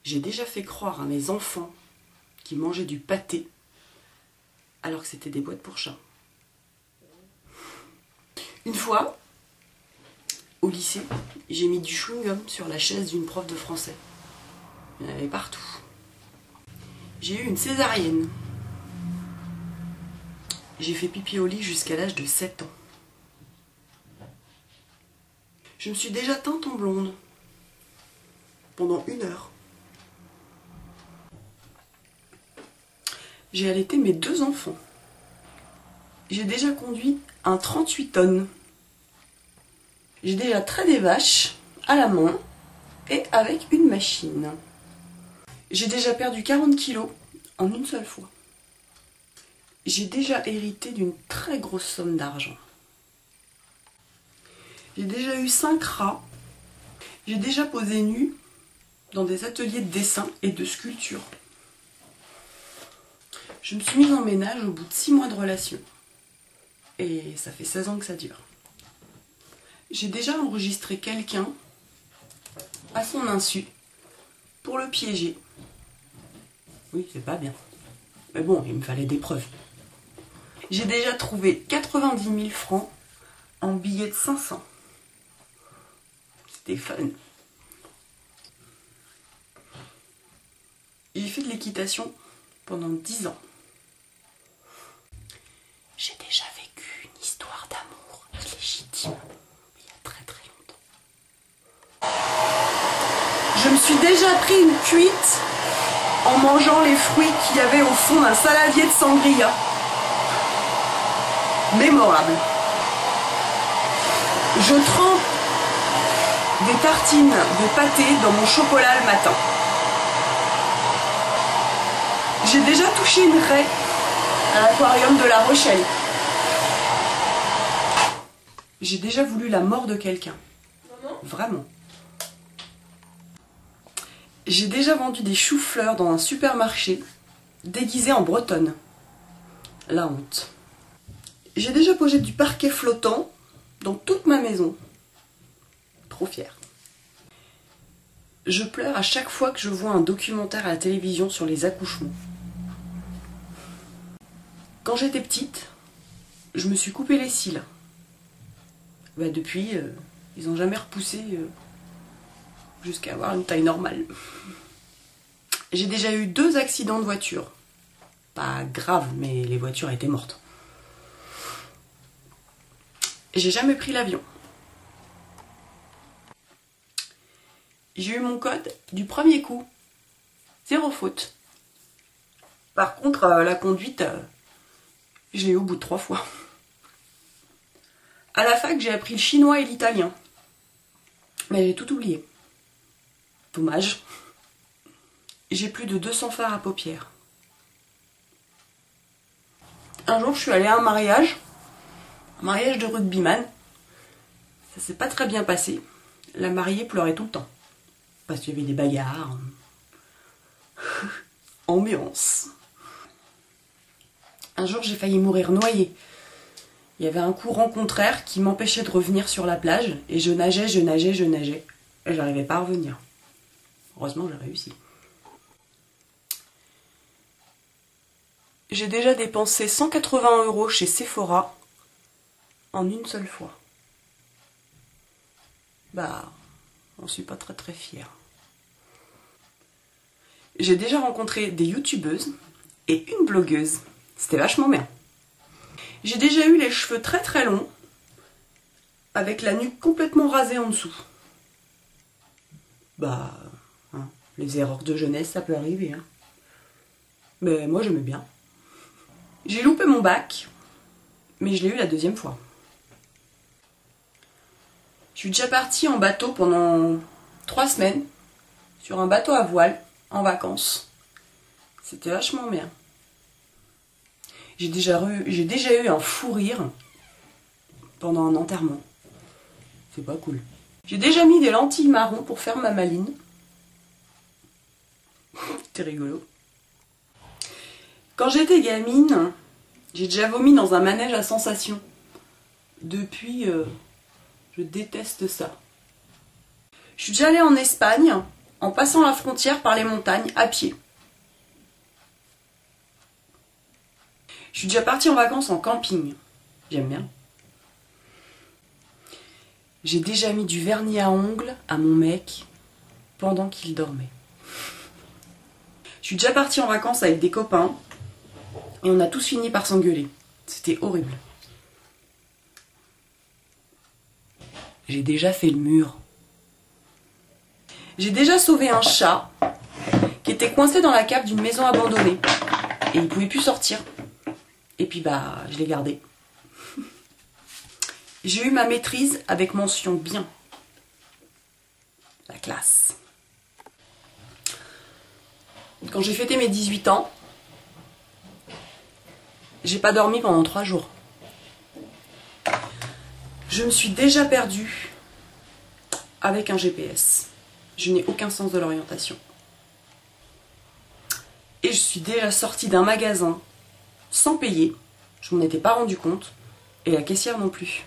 J'ai déjà fait croire à mes enfants qu'ils mangeaient du pâté alors que c'était des boîtes pour chats. Une fois, au lycée, j'ai mis du chewing-gum sur la chaise d'une prof de français. Il y en avait partout. J'ai eu une césarienne. J'ai fait pipi au lit jusqu'à l'âge de 7 ans. Je me suis déjà teinte en blonde pendant 1 heure. J'ai allaité mes 2 enfants. J'ai déjà conduit un 38 tonnes. J'ai déjà traité des vaches à la main et avec une machine. J'ai déjà perdu 40 kilos en une seule fois. J'ai déjà hérité d'une très grosse somme d'argent. J'ai déjà eu 5 rats. J'ai déjà posé nu dans des ateliers de dessin et de sculpture. Je me suis mise en ménage au bout de 6 mois de relation. Et ça fait 16 ans que ça dure. J'ai déjà enregistré quelqu'un à son insu pour le piéger. Oui, c'est pas bien. Mais bon, il me fallait des preuves. J'ai déjà trouvé 90 000 francs en billets de 500. C'était fun. J'ai fait de l'équitation pendant 10 ans. J'ai déjà vécu une histoire d'amour illégitime il y a très très longtemps. Je me suis déjà pris une cuite en mangeant les fruits qu'il y avait au fond d'un saladier de sangria. Mémorable. Je trempe des tartines de pâté dans mon chocolat le matin. J'ai déjà touché une raie à l'aquarium de La Rochelle. J'ai déjà voulu la mort de quelqu'un. Vraiment. J'ai déjà vendu des choux-fleurs dans un supermarché déguisé en bretonne. La honte. J'ai déjà posé du parquet flottant dans toute ma maison. Trop fière. Je pleure à chaque fois que je vois un documentaire à la télévision sur les accouchements. Quand j'étais petite, je me suis coupé les cils. Depuis, ils n'ont jamais repoussé jusqu'à avoir une taille normale. J'ai déjà eu 2 accidents de voiture. Pas graves, mais les voitures étaient mortes. J'ai jamais pris l'avion. J'ai eu mon code du premier coup. 0 faute. Par contre, la conduite, je l'ai eu au bout de 3 fois. À la fac, j'ai appris le chinois et l'italien. Mais j'ai tout oublié. Dommage. J'ai plus de 200 fards à paupières. Un jour, je suis allée à un mariage de rugbyman. Ça s'est pas très bien passé. La mariée pleurait tout le temps. Parce qu'il y avait des bagarres. Ambiance. Un jour, j'ai failli mourir noyée. Il y avait un courant contraire qui m'empêchait de revenir sur la plage. Et je nageais. Et j'arrivais pas à revenir. Heureusement, j'ai réussi. J'ai déjà dépensé 180 € chez Sephora en une seule fois. On suis pas très très fière. J'ai déjà rencontré des youtubeuses et une blogueuse. C'était vachement bien. J'ai déjà eu les cheveux très très longs avec la nuque complètement rasée en dessous. Les erreurs de jeunesse, ça peut arriver. Mais moi, j'aimais bien. J'ai loupé mon bac, mais je l'ai eu la 2e fois. Je suis déjà partie en bateau pendant 3 semaines, sur un bateau à voile, en vacances. C'était vachement bien. J'ai déjà eu un fou rire pendant un enterrement. C'est pas cool. J'ai déjà mis des lentilles marron pour faire ma maline. C'était rigolo. Quand j'étais gamine, j'ai déjà vomi dans un manège à sensations. Depuis, je déteste ça. Je suis déjà allée en Espagne en passant la frontière par les montagnes à pied. Je suis déjà partie en vacances en camping. J'aime bien. J'ai déjà mis du vernis à ongles à mon mec pendant qu'il dormait. Je suis déjà partie en vacances avec des copains et on a tous fini par s'engueuler. C'était horrible. J'ai déjà fait le mur. J'ai déjà sauvé un chat qui était coincé dans la cave d'une maison abandonnée et il pouvait plus sortir. Et puis je l'ai gardé. J'ai eu ma maîtrise avec mention bien. La classe. Quand j'ai fêté mes 18 ans, j'ai pas dormi pendant 3 jours. Je me suis déjà perdue avec un GPS. Je n'ai aucun sens de l'orientation. Et je suis déjà sortie d'un magasin sans payer. Je m'en étais pas rendu compte. Et la caissière non plus.